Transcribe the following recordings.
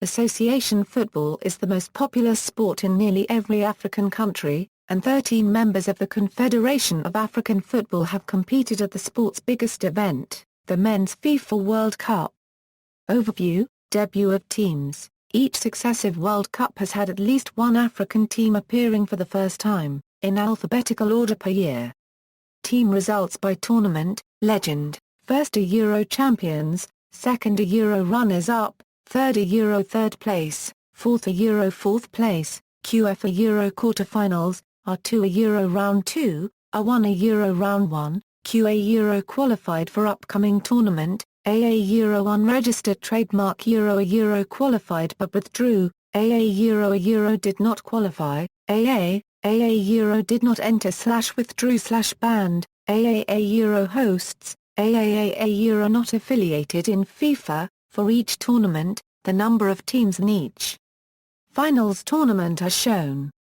Association football is the most popular sport in nearly every African country, and 13 members of the Confederation of African Football have competed at the sport's biggest event, the Men's FIFA World Cup. Overview, debut of teams. Each successive World Cup has had at least one African team appearing for the first time, in alphabetical order per year. Team results by tournament: legend, first a Euro champions, second a Euro runners-up, third a Euro third place, fourth a Euro fourth place, QF a Euro quarter-finals, R2 a Euro round 2, R1 a Euro round 1, QA Euro qualified for upcoming tournament, AA Euro unregistered trademark Euro a Euro qualified but withdrew, AA Euro a Euro did not qualify, AA Euro did not enter / withdrew / banned, AAA Euro hosts, AAA Euro not affiliated in FIFA. For each tournament, the number of teams in each finals tournament are shown.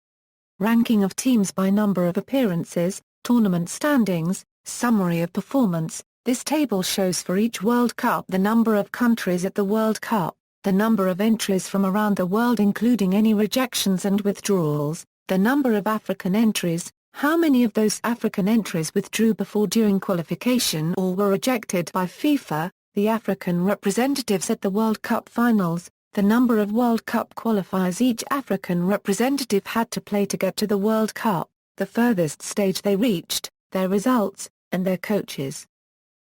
Ranking of teams by number of appearances, tournament standings, summary of performance. This table shows for each World Cup the number of countries at the World Cup, the number of entries from around the world including any rejections and withdrawals, the number of African entries, how many of those African entries withdrew before during qualification or were rejected by FIFA, the African representatives at the World Cup finals, the number of World Cup qualifiers each African representative had to play to get to the World Cup, the furthest stage they reached, their results, and their coaches.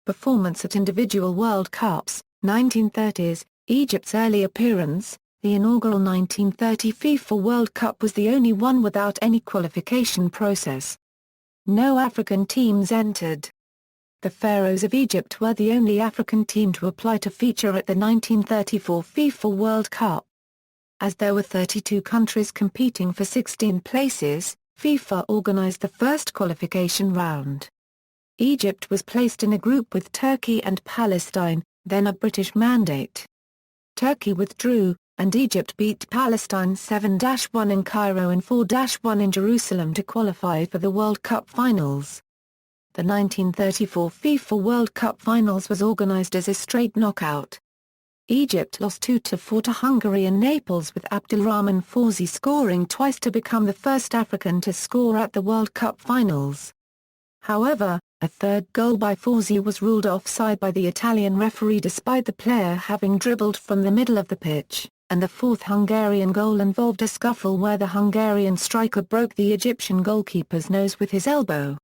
Performance at individual World Cups. 1930s, Egypt's early appearance. The inaugural 1930 FIFA World Cup was the only one without any qualification process. No African teams entered. The Pharaohs of Egypt were the only African team to apply to feature at the 1934 FIFA World Cup. As there were 32 countries competing for 16 places, FIFA organized the first qualification round. Egypt was placed in a group with Turkey and Palestine, then a British mandate. Turkey withdrew, and Egypt beat Palestine 7-1 in Cairo and 4-1 in Jerusalem to qualify for the World Cup finals. The 1934 FIFA World Cup finals was organized as a straight knockout. Egypt lost 2-4 to Hungary in Naples with Abdulrahman Fawzi scoring twice to become the first African to score at the World Cup finals. However, a third goal by Fawzi was ruled offside by the Italian referee despite the player having dribbled from the middle of the pitch, and the fourth Hungarian goal involved a scuffle where the Hungarian striker broke the Egyptian goalkeeper's nose with his elbow.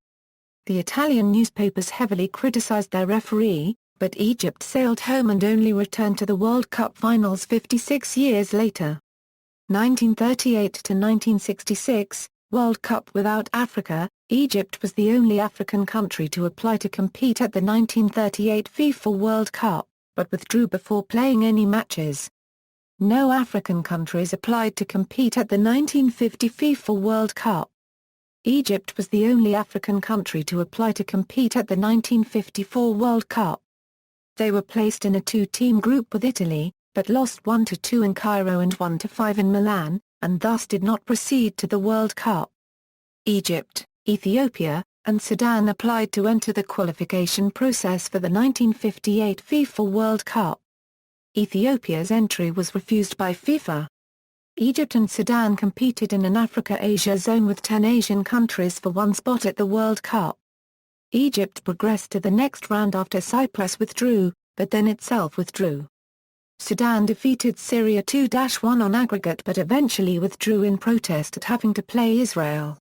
The Italian newspapers heavily criticized their referee, but Egypt sailed home and only returned to the World Cup finals 56 years later. 1938 to 1966, World Cup without Africa. Egypt was the only African country to apply to compete at the 1938 FIFA World Cup, but withdrew before playing any matches. No African countries applied to compete at the 1950 FIFA World Cup. Egypt was the only African country to apply to compete at the 1954 World Cup. They were placed in a two-team group with Italy, but lost 1-2 in Cairo and 1-5 in Milan, and thus did not proceed to the World Cup. Egypt, Ethiopia, and Sudan applied to enter the qualification process for the 1958 FIFA World Cup. Ethiopia's entry was refused by FIFA. Egypt and Sudan competed in an Africa-Asia zone with 10 Asian countries for one spot at the World Cup. Egypt progressed to the next round after Cyprus withdrew, but then itself withdrew. Sudan defeated Syria 2-1 on aggregate but eventually withdrew in protest at having to play Israel.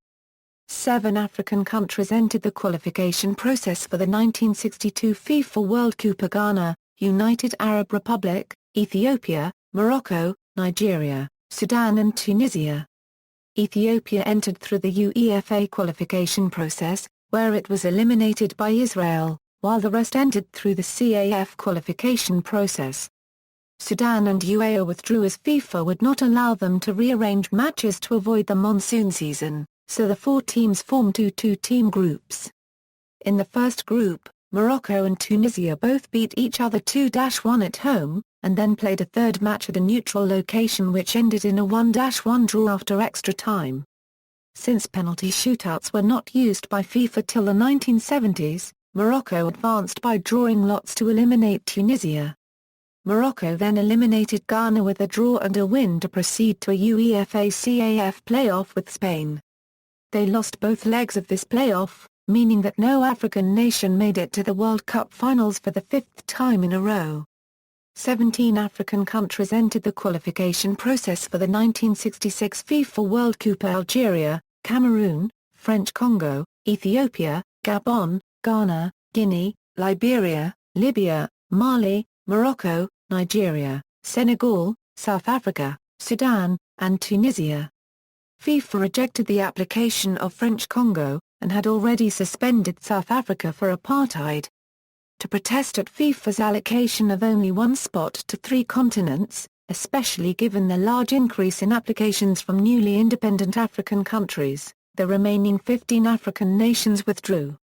7 African countries entered the qualification process for the 1962 FIFA World Cup: Ghana, United Arab Republic, Ethiopia, Morocco, Nigeria, Sudan and Tunisia. Ethiopia entered through the UEFA qualification process, where it was eliminated by Israel, while the rest entered through the CAF qualification process. Sudan and UAE withdrew as FIFA would not allow them to rearrange matches to avoid the monsoon season, so the 4 teams formed 2 two-team groups. In the first group, Morocco and Tunisia both beat each other 2-1 at home, and then played a third match at a neutral location which ended in a 1-1 draw after extra time. Since penalty shootouts were not used by FIFA till the 1970s, Morocco advanced by drawing lots to eliminate Tunisia. Morocco then eliminated Ghana with a draw and a win to proceed to a UEFA-CAF playoff with Spain. They lost both legs of this playoff, meaning that no African nation made it to the World Cup finals for the fifth time in a row. 17 African countries entered the qualification process for the 1966 FIFA World Cup: Algeria, Cameroon, French Congo, Ethiopia, Gabon, Ghana, Guinea, Liberia, Libya, Mali, Morocco, Nigeria, Senegal, South Africa, Sudan, and Tunisia. FIFA rejected the application of French Congo, and had already suspended South Africa for apartheid. To protest at FIFA's allocation of only one spot to 3 continents, especially given the large increase in applications from newly independent African countries, the remaining 15 African nations withdrew.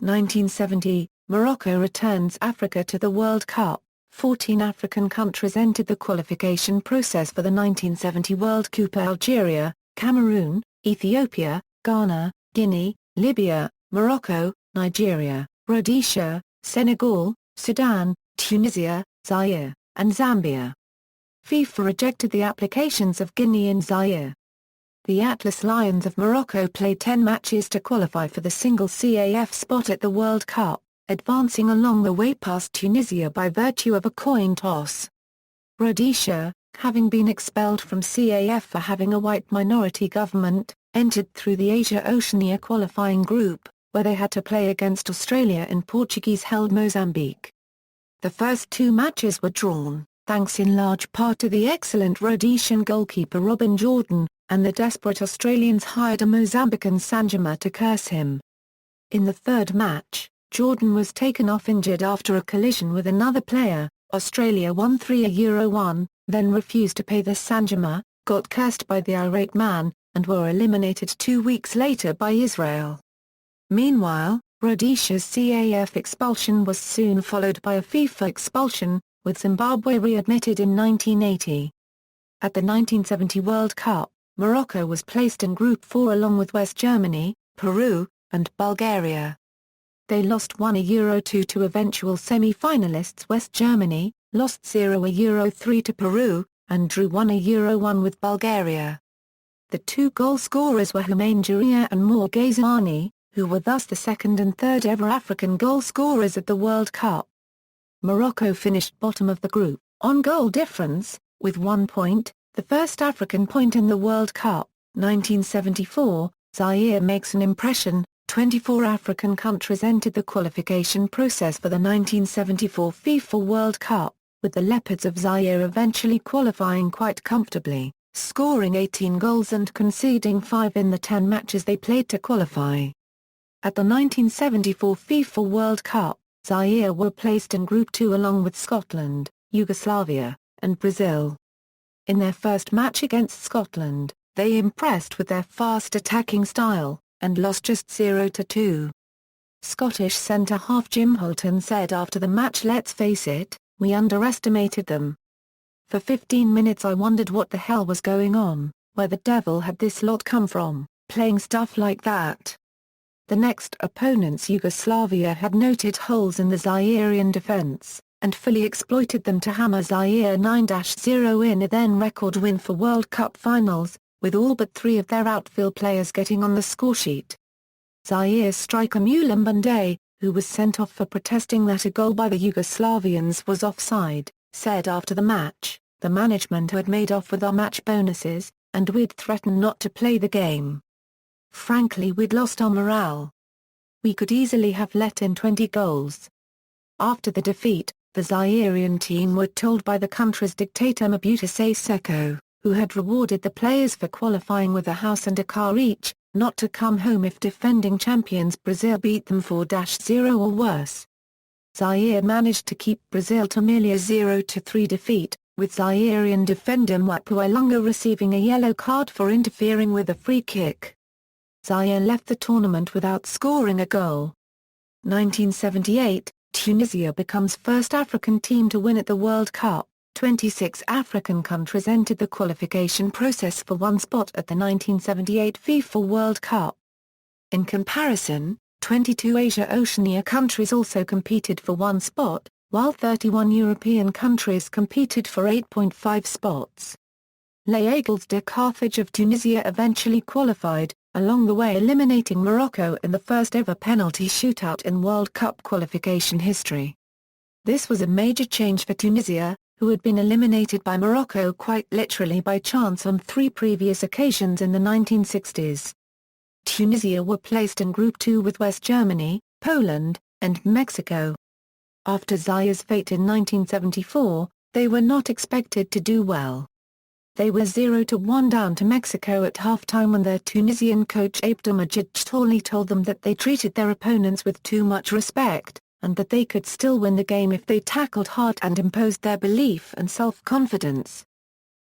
1970, Morocco returns Africa to the World Cup. 14 African countries entered the qualification process for the 1970 World Cup: Algeria, Cameroon, Ethiopia, Ghana, Guinea, Libya, Morocco, Nigeria, Rhodesia, Senegal, Sudan, Tunisia, Zaire, and Zambia. FIFA rejected the applications of Guinea and Zaire. The Atlas Lions of Morocco played 10 matches to qualify for the single CAF spot at the World Cup, advancing along the way past Tunisia by virtue of a coin toss. Rhodesia, having been expelled from CAF for having a white minority government, entered through the Asia-Oceania qualifying group, where they had to play against Australia in Portuguese-held Mozambique. The first 2 matches were drawn, thanks in large part to the excellent Rhodesian goalkeeper Robin Jordan, and the desperate Australians hired a Mozambican Sanjama to curse him. In the third match, Jordan was taken off injured after a collision with another player. Australia won 3-1, then refused to pay the Sanjama, got cursed by the irate man, and were eliminated 2 weeks later by Israel. Meanwhile, Rhodesia's CAF expulsion was soon followed by a FIFA expulsion, with Zimbabwe readmitted in 1980. At the 1970 World Cup, Morocco was placed in Group 4 along with West Germany, Peru, and Bulgaria. They lost 1-2 to eventual semi-finalists West Germany, lost 0-3 to Peru, and drew 1-1 with Bulgaria. The 2 goal scorers were Houmaine Djouria and Mour Ghazani, who were thus the second and third ever African goal scorers at the World Cup. Morocco finished bottom of the group, on goal difference, with 1 point, the first African point in the World Cup. 1974, Zaire makes an impression. 24 African countries entered the qualification process for the 1974 FIFA World Cup, with the Leopards of Zaire eventually qualifying quite comfortably, scoring 18 goals and conceding 5 in the 10 matches they played to qualify. At the 1974 FIFA World Cup, Zaire were placed in Group 2 along with Scotland, Yugoslavia, and Brazil. In their first match against Scotland, they impressed with their fast attacking style, and lost just 0-2. Scottish centre-half Jim Holton said after the match, "Let's face it, we underestimated them. For 15 minutes I wondered what the hell was going on, where the devil had this lot come from, playing stuff like that." The next opponents, Yugoslavia, had noted holes in the Zairean defence, and fully exploited them to hammer Zaire 9-0 in a then-record win for World Cup finals, with all but 3 of their outfield players getting on the scoresheet. Zaire's striker Moulam Bundé, who was sent off for protesting that a goal by the Yugoslavians was offside, said after the match, "The management had made off with our match bonuses, and we'd threatened not to play the game. Frankly, we'd lost our morale. We could easily have let in 20 goals." After the defeat, the Zairean team were told by the country's dictator Mobutu Sese, who had rewarded the players for qualifying with a house and a car each, not to come home if defending champions Brazil beat them 4-0 or worse. Zaire managed to keep Brazil to merely a 0-3 defeat, with Zairean defender Mwapu Ilunga receiving a yellow card for interfering with a free kick. Zaire left the tournament without scoring a goal. 1978, Tunisia becomes first African team to win at the World Cup. 26 African countries entered the qualification process for one spot at the 1978 FIFA World Cup. In comparison, 22 Asia-Oceania countries also competed for one spot, while 31 European countries competed for 8.5 spots. Les Aigles de Carthage of Tunisia eventually qualified, along the way eliminating Morocco in the first-ever penalty shootout in World Cup qualification history. This was a major change for Tunisia, who had been eliminated by Morocco quite literally by chance on 3 previous occasions in the 1960s. Tunisia were placed in Group 2 with West Germany, Poland, and Mexico. After Zaïre's fate in 1974, they were not expected to do well. They were 0-1 down to Mexico at halftime when their Tunisian coach Abdelmajid Chtouli told them that they treated their opponents with too much respect, and that they could still win the game if they tackled hard and imposed their belief and self-confidence.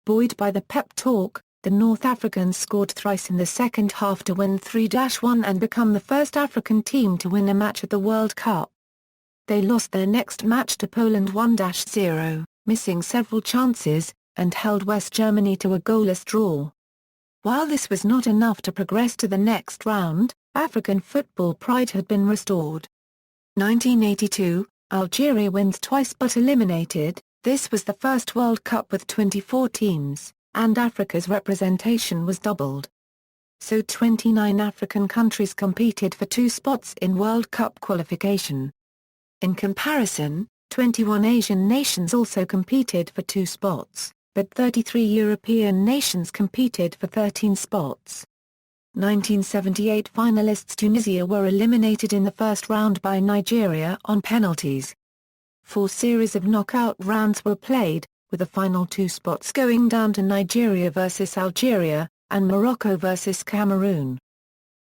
Buoyed by the pep talk, the North Africans scored thrice in the second half to win 3-1 and become the first African team to win a match at the World Cup. They lost their next match to Poland 1-0, missing several chances, and held West Germany to a goalless draw. While this was not enough to progress to the next round, African football pride had been restored. 1982, Algeria wins twice but eliminated. This was the first World Cup with 24 teams, and Africa's representation was doubled. So 29 African countries competed for 2 spots in World Cup qualification. In comparison, 21 Asian nations also competed for 2 spots, but 33 European nations competed for 13 spots. 1978 finalists Tunisia were eliminated in the first round by Nigeria on penalties. 4 series of knockout rounds were played, with the final 2 spots going down to Nigeria versus Algeria, and Morocco versus Cameroon.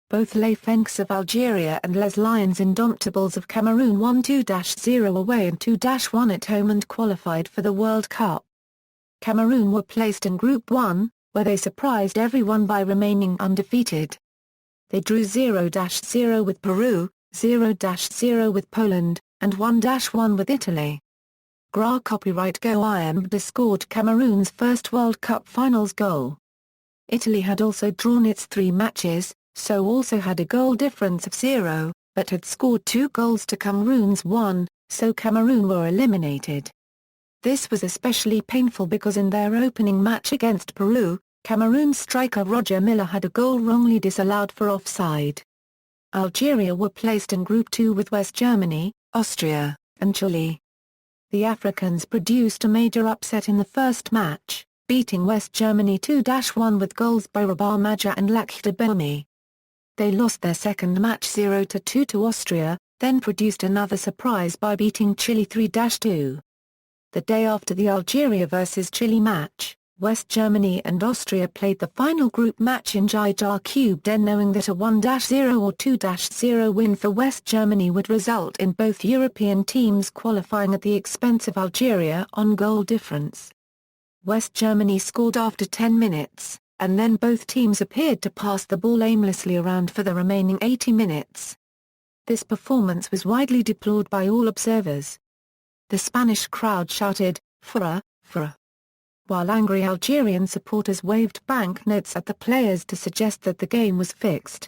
Both Les Fennecs of Algeria and Les Lions Indomptables of Cameroon won 2-0 away and 2-1 at home and qualified for the World Cup. Cameroon were placed in Group 1, where they surprised everyone by remaining undefeated. They drew 0-0 with Peru, 0-0 with Poland, and 1-1 with Italy. Gra copyright Go Iambda scored Cameroon's first World Cup finals goal. Italy had also drawn its 3 matches, so also had a goal difference of 0, but had scored 2 goals to Cameroon's 1, so Cameroon were eliminated. This was especially painful because in their opening match against Peru, Cameroon striker Roger Milla had a goal wrongly disallowed for offside. Algeria were placed in Group 2 with West Germany, Austria, and Chile. The Africans produced a major upset in the first match, beating West Germany 2-1 with goals by Rabah Maja and Lakhdar Boumi. They lost their second match 0-2 to Austria, then produced another surprise by beating Chile 3-2. The day after the Algeria vs Chile match, West Germany and Austria played the final group match in Jijia Cubed, knowing that a 1-0 or 2-0 win for West Germany would result in both European teams qualifying at the expense of Algeria on goal difference. West Germany scored after 10 minutes, and then both teams appeared to pass the ball aimlessly around for the remaining 80 minutes. This performance was widely deplored by all observers. The Spanish crowd shouted, "Fuera, fuera," while angry Algerian supporters waved banknotes at the players to suggest that the game was fixed.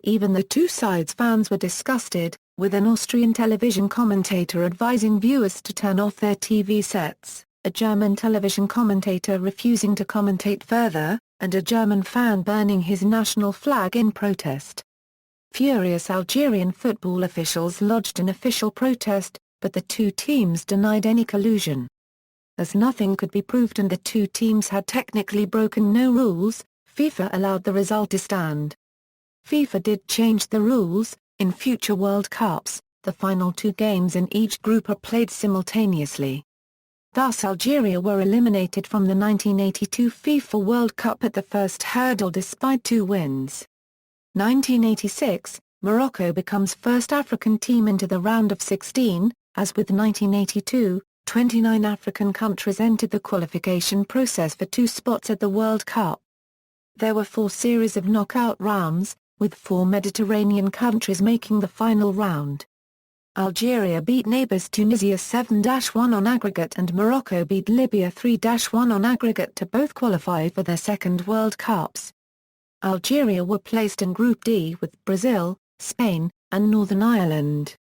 Even the two sides' fans were disgusted, with an Austrian television commentator advising viewers to turn off their TV sets, a German television commentator refusing to commentate further, and a German fan burning his national flag in protest. Furious Algerian football officials lodged an official protest, but the two teams denied any collusion. As nothing could be proved and the two teams had technically broken no rules, FIFA allowed the result to stand. FIFA did change the rules. In future World Cups, the final 2 games in each group are played simultaneously. Thus Algeria were eliminated from the 1982 FIFA World Cup at the first hurdle despite 2 wins. 1986, Morocco becomes first African team into the round of 16, as with 1982, 29 African countries entered the qualification process for 2 spots at the World Cup. There were 4 series of knockout rounds, with 4 Mediterranean countries making the final round. Algeria beat neighbours Tunisia 7-1 on aggregate and Morocco beat Libya 3-1 on aggregate to both qualify for their second World Cups. Algeria were placed in Group D with Brazil, Spain, and Northern Ireland.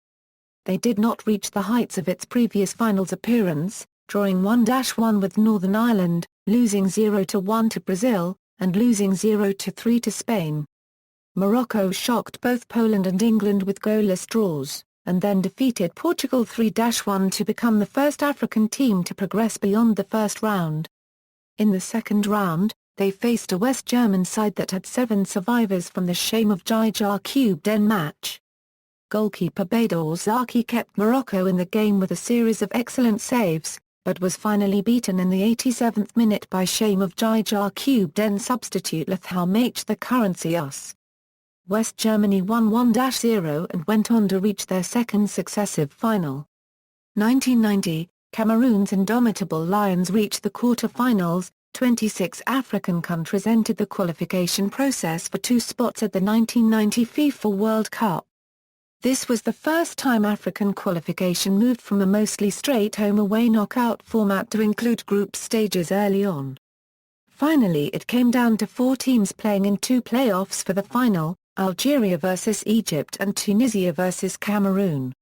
they did not reach the heights of its previous finals appearance, drawing 1-1 with Northern Ireland, losing 0-1 to Brazil, and losing 0-3 to Spain. Morocco shocked both Poland and England with goalless draws, and then defeated Portugal 3-1 to become the first African team to progress beyond the first round. In the second round, they faced a West German side that had 7 survivors from the Shame of Djidja match. Goalkeeper Bador Zaki kept Morocco in the game with a series of excellent saves, but was finally beaten in the 87th minute by Shame of Djidja substitute Latham H. the currency us. West Germany won 1-0 and went on to reach their second successive final. 1990, Cameroon's indomitable Lions reached the quarter-finals. 26 African countries entered the qualification process for 2 spots at the 1990 FIFA World Cup. This was the first time African qualification moved from a mostly straight home-away knockout format to include group stages early on. Finally it came down to 4 teams playing in 2 playoffs for the final, Algeria vs Egypt and Tunisia vs Cameroon.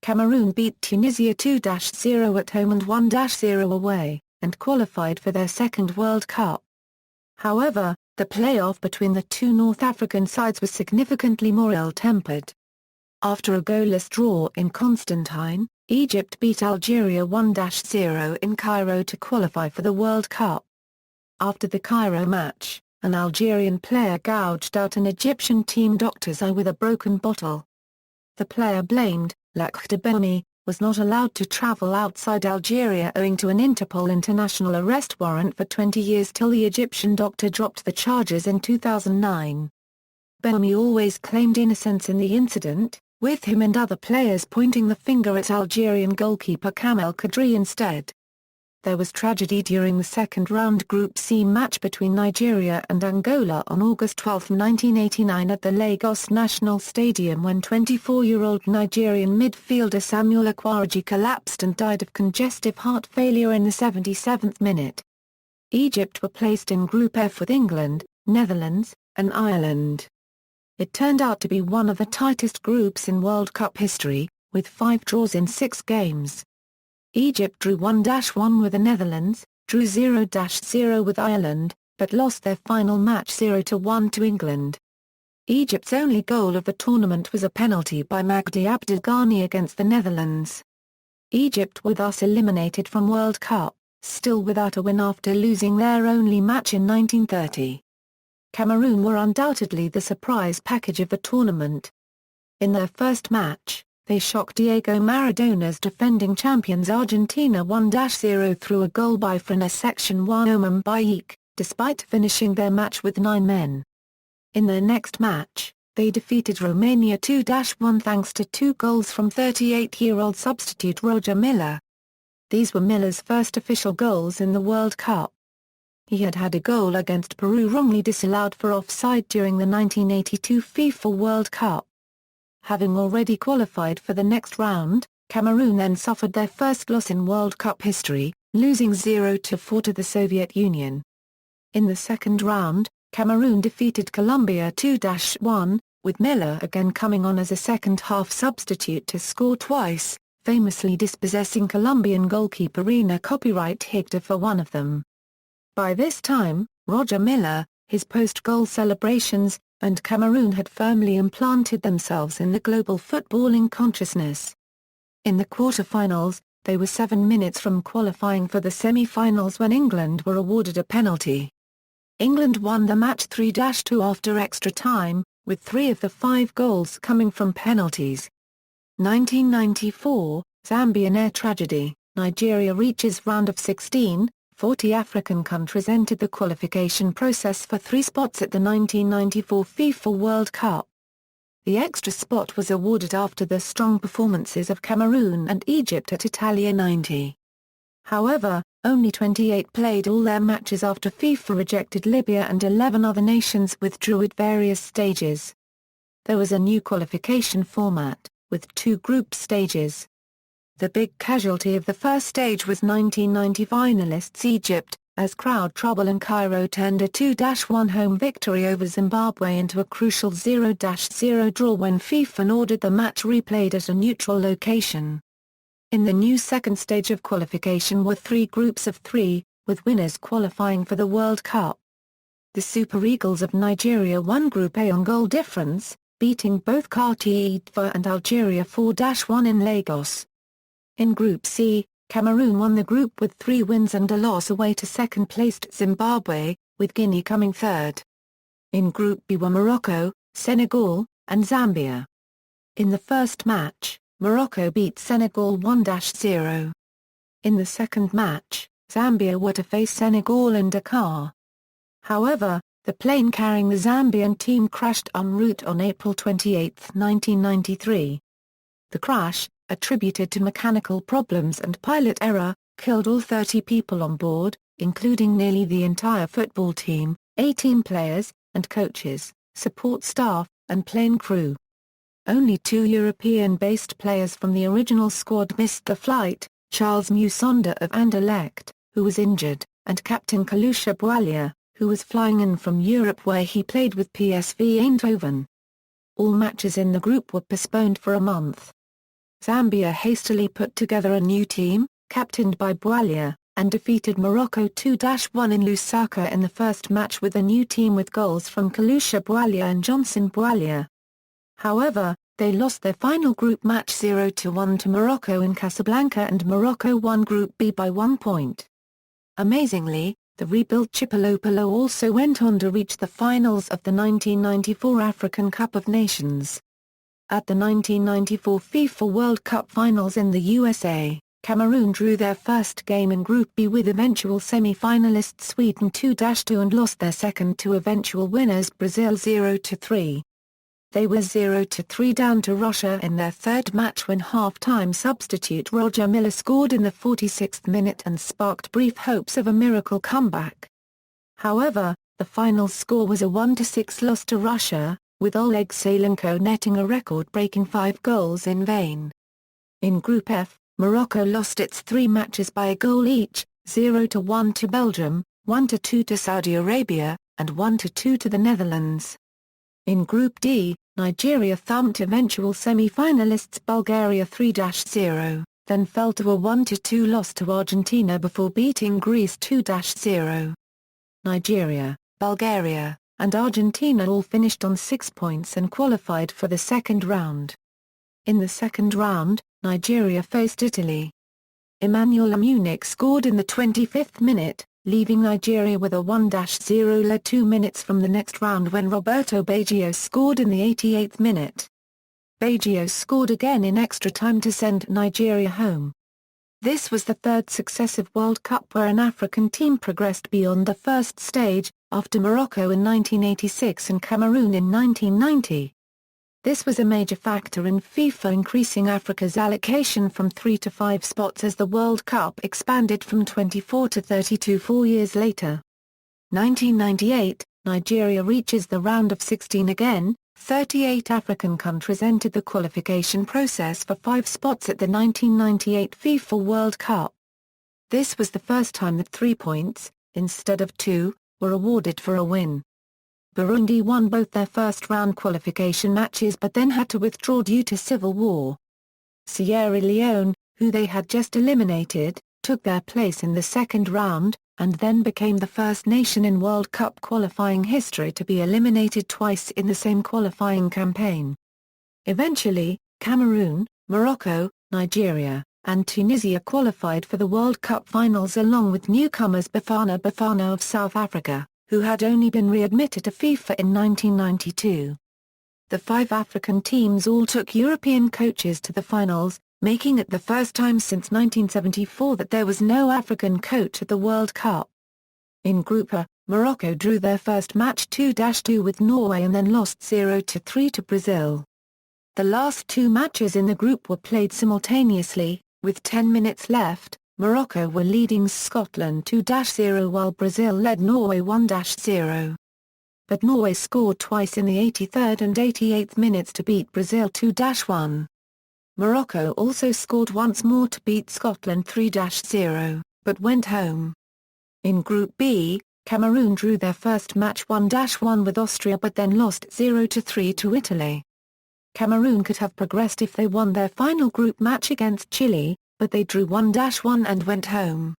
Cameroon beat Tunisia 2-0 at home and 1-0 away, and qualified for their second World Cup. However, the playoff between the 2 North African sides was significantly more ill-tempered. After a goalless draw in Constantine, Egypt beat Algeria 1-0 in Cairo to qualify for the World Cup. After the Cairo match, an Algerian player gouged out an Egyptian team doctor's eye with a broken bottle. The player blamed, Lakhdabemi, was not allowed to travel outside Algeria owing to an Interpol international arrest warrant for 20 years till the Egyptian doctor dropped the charges in 2009. Bemi always claimed innocence in the incident, with him and other players pointing the finger at Algerian goalkeeper Kamel Kadri instead. There was tragedy during the second-round Group C match between Nigeria and Angola on August 12, 1989 at the Lagos National Stadium when 24-year-old Nigerian midfielder Samuel Akwarji collapsed and died of congestive heart failure in the 77th minute. Egypt were placed in Group F with England, Netherlands, and Ireland. It turned out to be one of the tightest groups in World Cup history, with 5 draws in 6 games. Egypt drew 1-1 with the Netherlands, drew 0-0 with Ireland, but lost their final match 0-1 to England. Egypt's only goal of the tournament was a penalty by Magdi Abdelghani against the Netherlands. Egypt were thus eliminated from World Cup, still without a win after losing their only match in 1930. Cameroon were undoubtedly the surprise package of the tournament. In their first match, they shocked Diego Maradona's defending champions Argentina 1-0 through a goal by Frana Section 1 Omam Bayik, despite finishing their match with 9 men. In their next match, they defeated Romania 2-1 thanks to 2 goals from 38-year-old substitute Roger Milla. These were Miller's first official goals in the World Cup. He had had a goal against Peru wrongly disallowed for offside during the 1982 FIFA World Cup. Having already qualified for the next round, Cameroon then suffered their first loss in World Cup history, losing 0-4 to the Soviet Union. In the second round, Cameroon defeated Colombia 2-1, with Miller again coming on as a second-half substitute to score twice, famously dispossessing Colombian goalkeeper Rena Copyright Higda for one of them. By this time, Roger Miller, his post-goal celebrations, and Cameroon had firmly implanted themselves in the global footballing consciousness. In the quarter-finals, they were 7 minutes from qualifying for the semi-finals when England were awarded a penalty. England won the match 3-2 after extra time, with 3 of the 5 goals coming from penalties. 1994, Zambian air tragedy. Nigeria reaches round of 16. 40 African countries entered the qualification process for 3 spots at the 1994 FIFA World Cup. The extra spot was awarded after the strong performances of Cameroon and Egypt at Italia 90. However, only 28 played all their matches after FIFA rejected Libya and 11 other nations withdrew at various stages. There was a new qualification format, with 2 group stages. The big casualty of the first stage was 1990 finalists Egypt, as crowd trouble in Cairo turned a 2-1 home victory over Zimbabwe into a crucial 0-0 draw when FIFA ordered the match replayed at a neutral location. In the new second stage of qualification were 3 groups of 3, with winners qualifying for the World Cup. The Super Eagles of Nigeria won Group A on goal difference, beating both Cote d'Ivoire and Algeria 4-1 in Lagos. In Group C, Cameroon won the group with 3 wins and a loss away to second-placed Zimbabwe, with Guinea coming third. In Group B were Morocco, Senegal, and Zambia. In the first match, Morocco beat Senegal 1-0. In the second match, Zambia were to face Senegal in Dakar. However, the plane carrying the Zambian team crashed en route on April 28, 1993. The crash, attributed to mechanical problems and pilot error, killed all 30 people on board, including nearly the entire football team, 18 players, and coaches, support staff, and plane crew. Only 2 European-based players from the original squad missed the flight, Charles Musonda of Anderlecht, who was injured, and Captain Kalusha Bwalia, who was flying in from Europe where he played with PSV Eindhoven. All matches in the group were postponed for a month. Zambia hastily put together a new team, captained by Bwalia, and defeated Morocco 2-1 in Lusaka in the first match with a new team with goals from Kalusha Bwalia and Johnson Bwalia. However, they lost their final group match 0-1 to Morocco in Casablanca and Morocco won Group B by 1 point. Amazingly, the rebuilt Chipolopolo also went on to reach the finals of the 1994 African Cup of Nations. At the 1994 FIFA World Cup finals in the USA, Cameroon drew their first game in Group B with eventual semi-finalists Sweden 2-2 and lost their second to eventual winners Brazil 0-3. They were 0-3 down to Russia in their third match when half-time substitute Roger Miller scored in the 46th minute and sparked brief hopes of a miracle comeback. However, the final score was a 1-6 loss to Russia, with Oleg Salenko netting a record-breaking 5 goals in vain. In Group F, Morocco lost its 3 matches by a goal each, 0-1 to Belgium, 1-2 to Saudi Arabia, and 1-2 to the Netherlands. In Group D, Nigeria thumped eventual semi-finalists Bulgaria 3-0, then fell to a 1-2 loss to Argentina before beating Greece 2-0. Nigeria, Bulgaria, and Argentina all finished on 6 points and qualified for the second round. In the second round, Nigeria faced Italy. Emmanuel Amunich scored in the 25th minute, leaving Nigeria with a 1-0 lead 2 minutes from the next round when Roberto Baggio scored in the 88th minute. Baggio scored again in extra time to send Nigeria home. This was the third successive World Cup where an African team progressed beyond the first stage, after Morocco in 1986 and Cameroon in 1990. This was a major factor in FIFA increasing Africa's allocation from 3 to 5 spots as the World Cup expanded from 24 to 32 4 years later. 1998, Nigeria reaches the round of 16 again. 38 African countries entered the qualification process for 5 spots at the 1998 FIFA World Cup. This was the first time that 3 points, instead of 2, were awarded for a win. Burundi won both their first-round qualification matches but then had to withdraw due to civil war. Sierra Leone, who they had just eliminated, took their place in the second round, and then became the first nation in World Cup qualifying history to be eliminated twice in the same qualifying campaign. Eventually, Cameroon, Morocco, Nigeria, and Tunisia qualified for the World Cup finals along with newcomers Bafana Bafana of South Africa, who had only been readmitted to FIFA in 1992. The 5 African teams all took European coaches to the finals, making it the first time since 1974 that there was no African coach at the World Cup. In Group A, Morocco drew their first match 2-2 with Norway and then lost 0-3 to Brazil. The last 2 matches in the group were played simultaneously, with 10 minutes left. Morocco were leading Scotland 2-0 while Brazil led Norway 1-0. But Norway scored twice in the 83rd and 88th minutes to beat Brazil 2-1. Morocco also scored once more to beat Scotland 3-0, but went home. In Group B, Cameroon drew their first match 1-1 with Austria but then lost 0-3 to Italy. Cameroon could have progressed if they won their final group match against Chile, but they drew 1-1 and went home.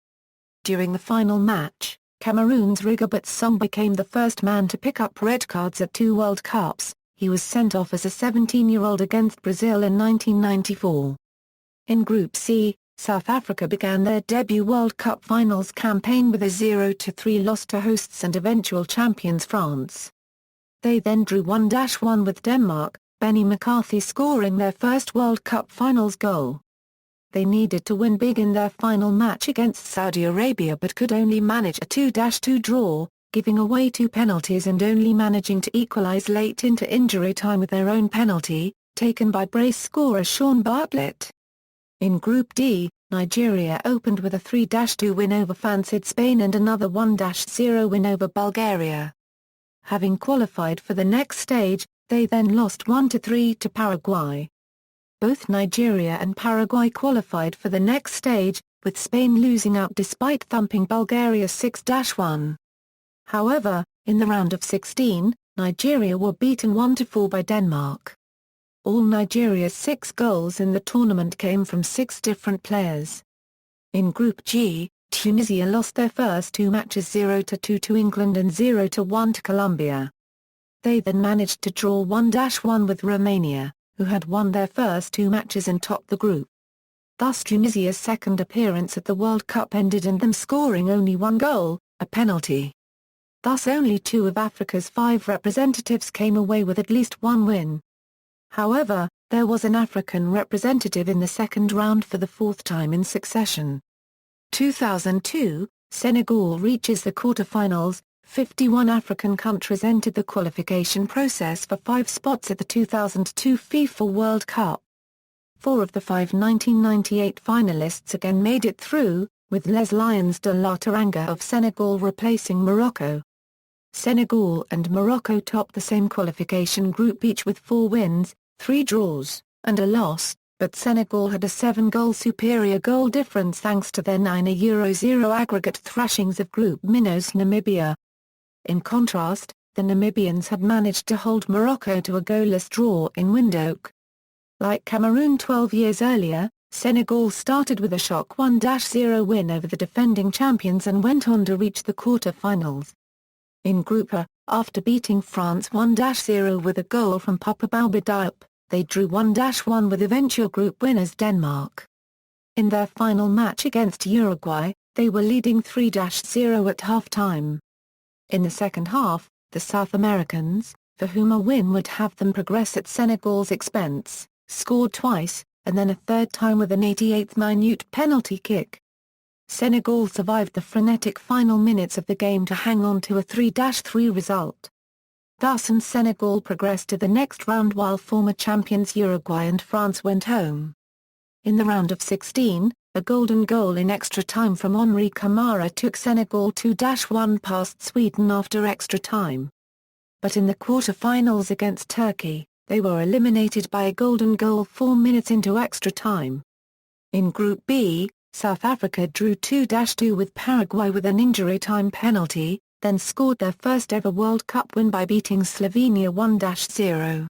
During the final match, Cameroon's Rigobert Song became the first man to pick up red cards at 2 World Cups. He was sent off as a 17-year-old against Brazil in 1994. In Group C, South Africa began their debut World Cup finals campaign with a 0-3 loss to hosts and eventual champions France. They then drew 1-1 with Denmark, Benny McCarthy scoring their first World Cup finals goal. They needed to win big in their final match against Saudi Arabia but could only manage a 2-2 draw, giving away 2 penalties and only managing to equalize late into injury time with their own penalty, taken by brace scorer Sean Bartlett. In Group D, Nigeria opened with a 3-2 win over fancied Spain and another 1-0 win over Bulgaria. Having qualified for the next stage, they then lost 1-3 to Paraguay. Both Nigeria and Paraguay qualified for the next stage, with Spain losing out despite thumping Bulgaria 6-1. However, in the round of 16, Nigeria were beaten 1-4 by Denmark. All Nigeria's 6 goals in the tournament came from 6 different players. In Group G, Tunisia lost their first 2 matches 0-2 to England and 0-1 to Colombia. They then managed to draw 1-1 with Romania, who had won their first 2 matches and topped the group. Thus Tunisia's second appearance at the World Cup ended and them scoring only 1 goal, a penalty. Thus only 2 of Africa's 5 representatives came away with at least 1 win. However, there was an African representative in the second round for the 4th time in succession. 2002, Senegal reaches the quarter-finals. 51 African countries entered the qualification process for 5 spots at the 2002 FIFA World Cup. 4 of the 5 1998 finalists again made it through, with Les Lions de la Teranga of Senegal replacing Morocco. Senegal and Morocco topped the same qualification group each with 4 wins, 3 draws, and a loss, but Senegal had a 7-goal superior goal difference thanks to their 9-0 aggregate thrashings of Group Minnows Namibia. In contrast, the Namibians had managed to hold Morocco to a goalless draw in Windhoek. Like Cameroon 12 years earlier, Senegal started with a shock 1-0 win over the defending champions and went on to reach the quarter-finals. In Group A, after beating France 1-0 with a goal from Papa Bouba Diop, they drew 1-1 with eventual group winners Denmark. In their final match against Uruguay, they were leading 3-0 at half-time. In the second half, the South Americans, for whom a win would have them progress at Senegal's expense, scored twice, and then a third time with an 88th minute penalty kick. Senegal survived the frenetic final minutes of the game to hang on to a 3-3 result. Thus Senegal progressed to the next round while former champions Uruguay and France went home. In the round of 16, a golden goal in extra time from Henri Camara took Senegal 2-1 past Sweden after extra time. But in the quarter-finals against Turkey, they were eliminated by a golden goal 4 minutes into extra time. In Group B, South Africa drew 2-2 with Paraguay with an injury time penalty, then scored their first ever World Cup win by beating Slovenia 1-0.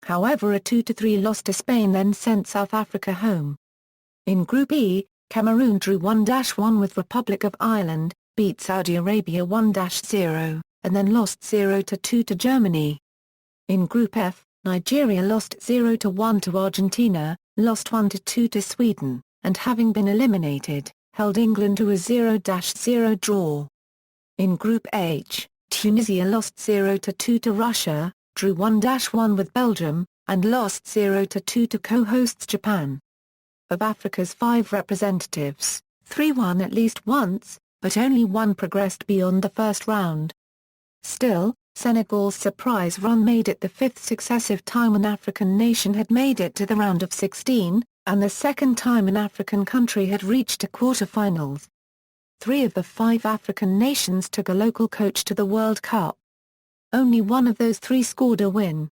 However, a 2-3 loss to Spain then sent South Africa home. In Group E, Cameroon drew 1-1 with Republic of Ireland, beat Saudi Arabia 1-0, and then lost 0-2 to Germany. In Group F, Nigeria lost 0-1 to Argentina, lost 1-2 to Sweden, and having been eliminated, held England to a 0-0 draw. In Group H, Tunisia lost 0-2 to Russia, drew 1-1 with Belgium, and lost 0-2 to co-hosts Japan. Of Africa's 5 representatives, 3 won at least once, but only 1 progressed beyond the first round. Still, Senegal's surprise run made it the 5th successive time an African nation had made it to the round of 16, and the 2nd time an African country had reached a quarter-finals. 3 of the 5 African nations took a local coach to the World Cup. Only 1 of those 3 scored a win.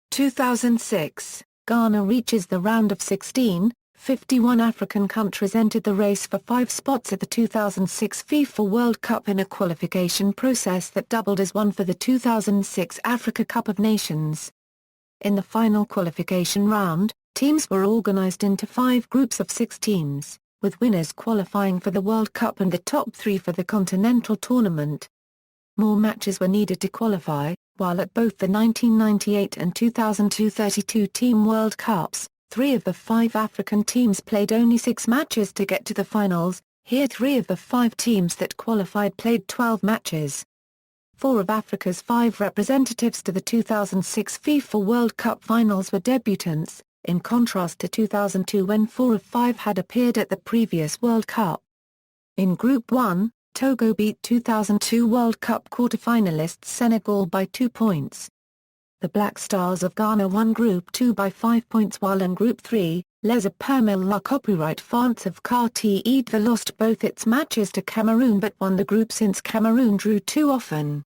2006, Ghana reaches the round of 16, 51 African countries entered the race for 5 spots at the 2006 FIFA World Cup in a qualification process that doubled as one for the 2006 Africa Cup of Nations. In the final qualification round, teams were organized into 5 groups of 6 teams, with winners qualifying for the World Cup and the top 3 for the continental tournament. More matches were needed to qualify, while at both the 1998 and 2002 32-team World Cups, 3 of the 5 African teams played only 6 matches to get to the finals. Here 3 of the 5 teams that qualified played 12 matches. 4 of Africa's 5 representatives to the 2006 FIFA World Cup finals were debutants, in contrast to 2002 when 4 of 5 had appeared at the previous World Cup. In Group 1, Togo beat 2002 World Cup quarter-finalists Senegal by 2 points. The Black Stars of Ghana won Group 2 by 5 points, while in Group 3, Les Permel La Copyright France of Quartier d'Ivoire lost both its matches to Cameroon but won the group since Cameroon drew too often.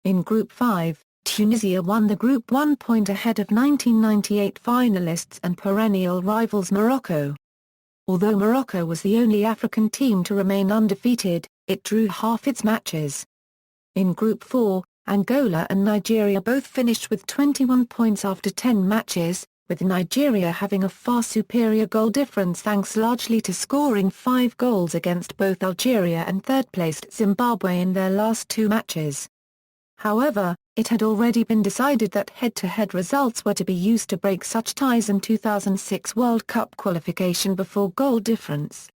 In Group 5, Tunisia won the group 1 point ahead of 1998 finalists and perennial rivals Morocco. Although Morocco was the only African team to remain undefeated, it drew half its matches. In Group 4, Angola and Nigeria both finished with 21 points after 10 matches, with Nigeria having a far superior goal difference thanks largely to scoring 5 goals against both Algeria and third-placed Zimbabwe in their last 2 matches. However, it had already been decided that head-to-head results were to be used to break such ties in 2006 World Cup qualification before goal difference.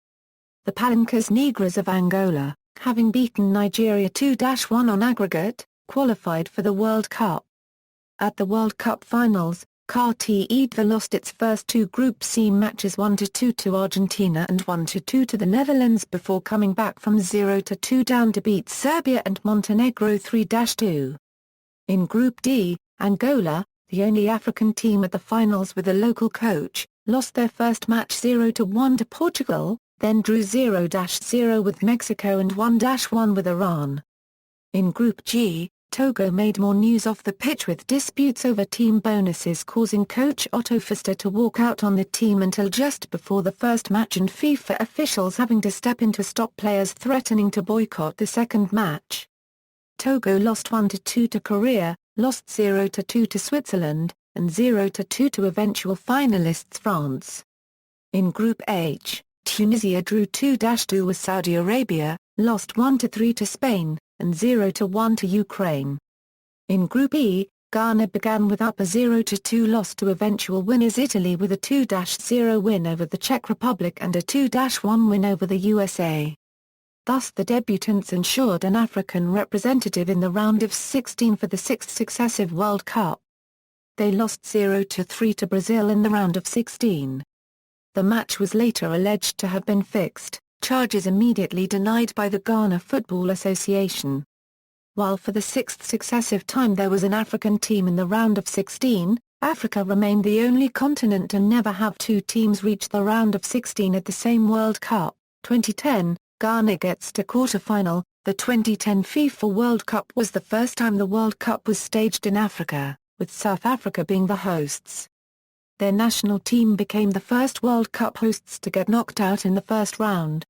The Palancas Negras of Angola, having beaten Nigeria 2-1 on aggregate, qualified for the World Cup. At the World Cup finals, Quartier d'Ivoire lost its first 2 Group C matches 1-2 to Argentina and 1-2 to the Netherlands before coming back from 0-2 down to beat Serbia and Montenegro 3-2. In Group D, Angola, the only African team at the finals with a local coach, lost their first match 0-1 to Portugal, then drew 0-0 with Mexico and 1-1 with Iran. In Group G, Togo made more news off the pitch with disputes over team bonuses causing coach Otto Pfister to walk out on the team until just before the first match and FIFA officials having to step in to stop players threatening to boycott the second match. Togo lost 1-2 to Korea, lost 0-2 to Switzerland, and 0-2 to eventual finalists France. In Group H, Tunisia drew 2-2 with Saudi Arabia, lost 1-3 to Spain, and 0-1 to Ukraine. In Group E, Ghana began with up a 0-2 loss to eventual winners Italy with a 2-0 win over the Czech Republic and a 2-1 win over the USA. Thus the debutants ensured an African representative in the round of 16 for the 6th successive World Cup. They lost 0-3 to Brazil in the round of 16. The match was later alleged to have been fixed, charges immediately denied by the Ghana Football Association. While for the 6th successive time there was an African team in the round of 16, Africa remained the only continent to never have 2 teams reach the round of 16 at the same World Cup. 2010, Ghana gets to quarter-final. The 2010 FIFA World Cup was the first time the World Cup was staged in Africa, with South Africa being the hosts. Their national team became the first World Cup hosts to get knocked out in the first round.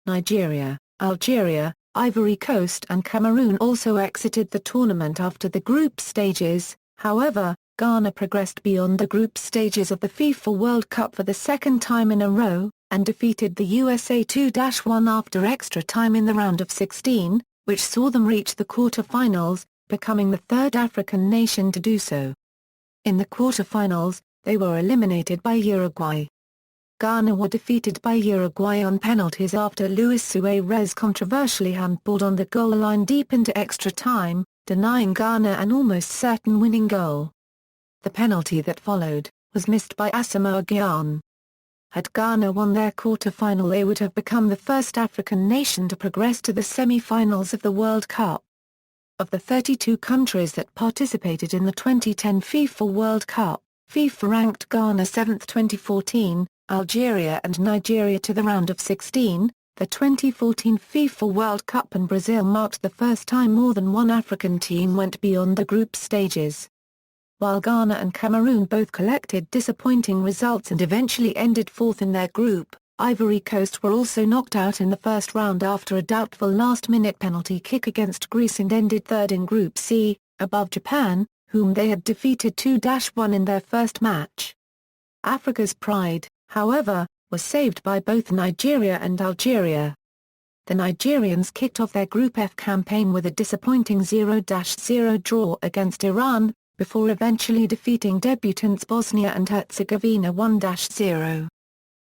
Nigeria, Algeria, Ivory Coast and Cameroon also exited the tournament after the group stages. However, Ghana progressed beyond the group stages of the FIFA World Cup for the second time in a row, and defeated the USA 2-1 after extra time in the round of 16, which saw them reach the quarter-finals, becoming the 3rd African nation to do so. In the quarter-finals, they were eliminated by Uruguay. Ghana were defeated by Uruguay on penalties after Luis Suarez controversially handballed on the goal line deep into extra time, denying Ghana an almost certain winning goal. The penalty that followed was missed by Asamoah Gyan. Had Ghana won their quarter-final, they would have become the first African nation to progress to the semi-finals of the World Cup. Of the 32 countries that participated in the 2010 FIFA World Cup, FIFA ranked Ghana 7th 2014, Algeria and Nigeria to the round of 16. The 2014 FIFA World Cup and Brazil marked the first time more than one African team went beyond the group stages. while Ghana and Cameroon both collected disappointing results and eventually ended fourth in their group. Ivory Coast were also knocked out in the first round after a doubtful last-minute penalty kick against Greece and ended third in Group C, above Japan, whom they had defeated 2-1 in their first match. Africa's pride, however, was saved by both Nigeria and Algeria. The Nigerians kicked off their Group F campaign with a disappointing 0-0 draw against Iran, before eventually defeating debutants Bosnia and Herzegovina 1-0.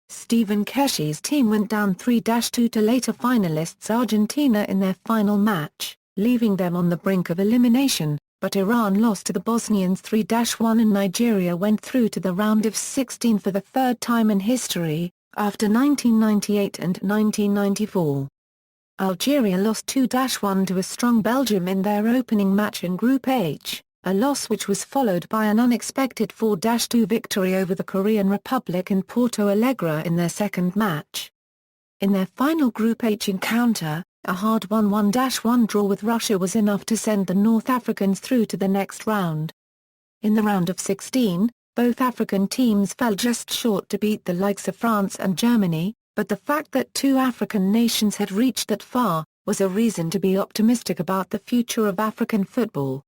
Stephen Keshi's team went down 3-2 to later finalists Argentina in their final match, leaving them on the brink of elimination, but Iran lost to the Bosnians 3-1 and Nigeria went through to the round of 16 for the third time in history, after 1998 and 1994. Algeria lost 2-1 to a strong Belgium in their opening match in Group H, a loss which was followed by an unexpected 4-2 victory over the Korean Republic in Porto Alegre in their second match. In their final Group H encounter, a hard 1-1 draw with Russia was enough to send the North Africans through to the next round. In the round of 16, both African teams fell just short to beat the likes of France and Germany, but the fact that two African nations had reached that far, was a reason to be optimistic about the future of African football.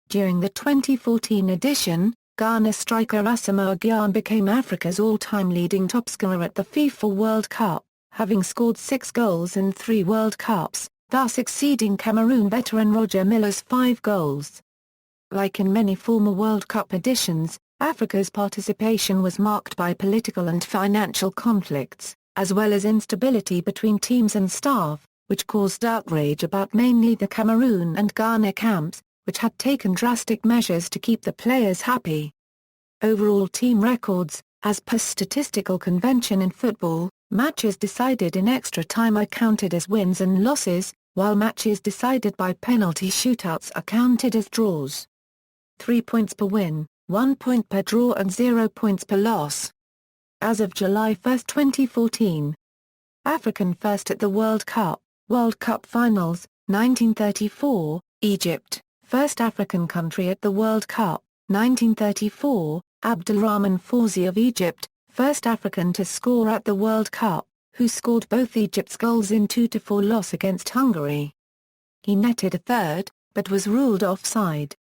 During the 2014 edition, Ghana striker Asamoah Gyan became Africa's all-time leading topscorer at the FIFA World Cup, having scored 6 goals in 3 World Cups, thus exceeding Cameroon veteran Roger Miller's 5 goals. Like in many former World Cup editions, Africa's participation was marked by political and financial conflicts, as well as instability between teams and staff, which caused outrage about mainly the Cameroon and Ghana camps, which had taken drastic measures to keep the players happy. Overall team records, as per statistical convention in football, matches decided in extra time are counted as wins and losses, while matches decided by penalty shootouts are counted as draws. 3 points per win, 1 point per draw and 0 points per loss. As of July 1, 2014. African first at the World Cup Finals, 1934, Egypt. First African country at the World Cup, 1934, Abdelrahman Fawzi of Egypt, first African to score at the World Cup, who scored both Egypt's goals in 2-4 loss against Hungary. He netted a third, but was ruled offside.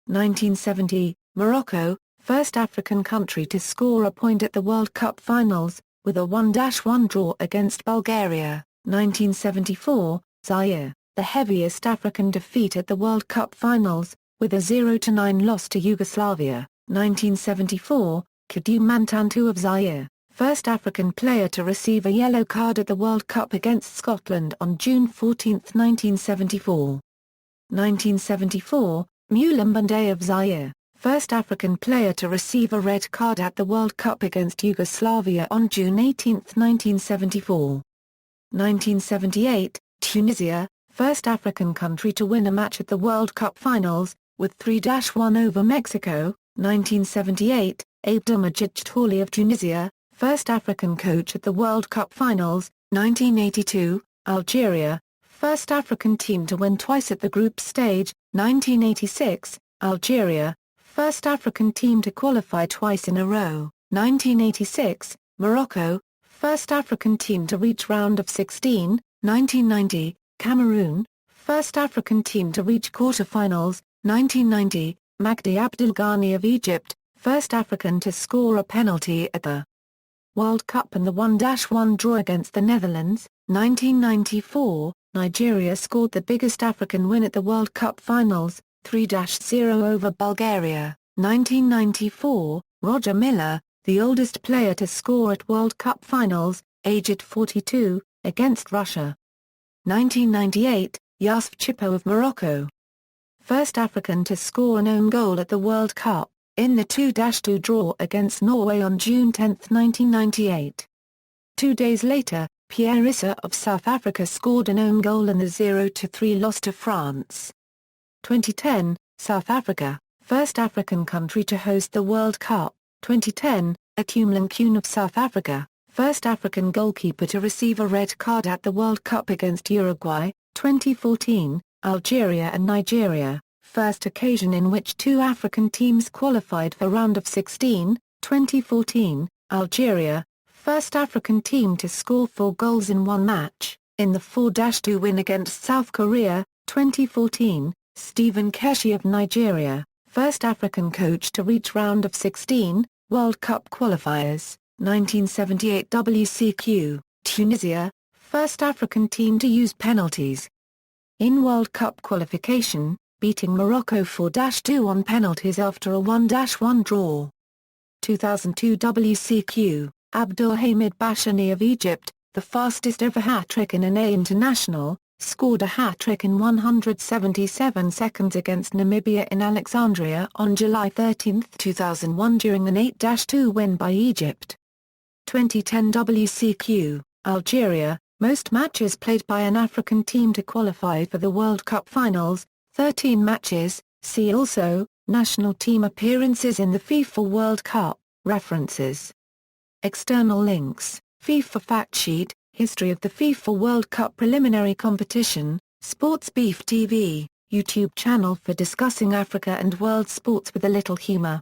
1970, Morocco, first African country to score a point at the World Cup Finals, with a 1-1 draw against Bulgaria. 1974, Zaire, the heaviest African defeat at the World Cup Finals, with a 0-9 loss to Yugoslavia. 1974, Kadou Mantantou of Zaire, first African player to receive a yellow card at the World Cup against Scotland on June 14, 1974. 1974, Mulembande of Zaire, first African player to receive a red card at the World Cup against Yugoslavia on June 18, 1974. 1978, Tunisia, first African country to win a match at the World Cup Finals, with 3-1 over Mexico. 1978, Abdelmajid Touré of Tunisia, first African coach at the World Cup Finals. 1982, Algeria, first African team to win twice at the group stage. 1986, Algeria, first African team to qualify twice in a row. 1986, Morocco, first African team to reach round of 16. 1990, Cameroon, first African team to reach quarter-finals. 1990, Magdi Abdel Ghani of Egypt, first African to score a penalty at the World Cup and the 1-1 draw against the Netherlands. 1994, Nigeria scored the biggest African win at the World Cup Finals, 3-0 over Bulgaria. 1994, Roger Miller, the oldest player to score at World Cup Finals, aged 42, against Russia. 1998, Youssouf Chippo of Morocco, first African to score an own goal at the World Cup, in the 2-2 draw against Norway on June 10, 1998. 2 days later, Pierre Issa of South Africa scored an own goal in the 0-3 loss to France. 2010, South Africa, first African country to host the World Cup. 2010, Atum Koen of South Africa, first African goalkeeper to receive a red card at the World Cup against Uruguay. 2014, Algeria and Nigeria, first occasion in which two African teams qualified for round of 16, 2014, Algeria, first African team to score 4 goals in one match, in the 4-2 win against South Korea, 2014, Stephen Keshi of Nigeria, first African coach to reach round of 16, World Cup qualifiers, 1978 WCQ, Tunisia, first African team to use penalties in World Cup qualification, beating Morocco 4-2 on penalties after a 1-1 draw. 2002 WCQ, Abdul Hamid Bashani of Egypt, the fastest ever hat-trick in an A international, scored a hat-trick in 177 seconds against Namibia in Alexandria on July 13, 2001 during an 8-2 win by Egypt. 2010 WCQ, Algeria, most matches played by an African team to qualify for the World Cup finals, 13 matches. See also, national team appearances in the FIFA World Cup, references. External links, FIFA Fact Sheet, History of the FIFA World Cup Preliminary Competition, Sports Beef TV, YouTube channel for discussing Africa and world sports with a little humor.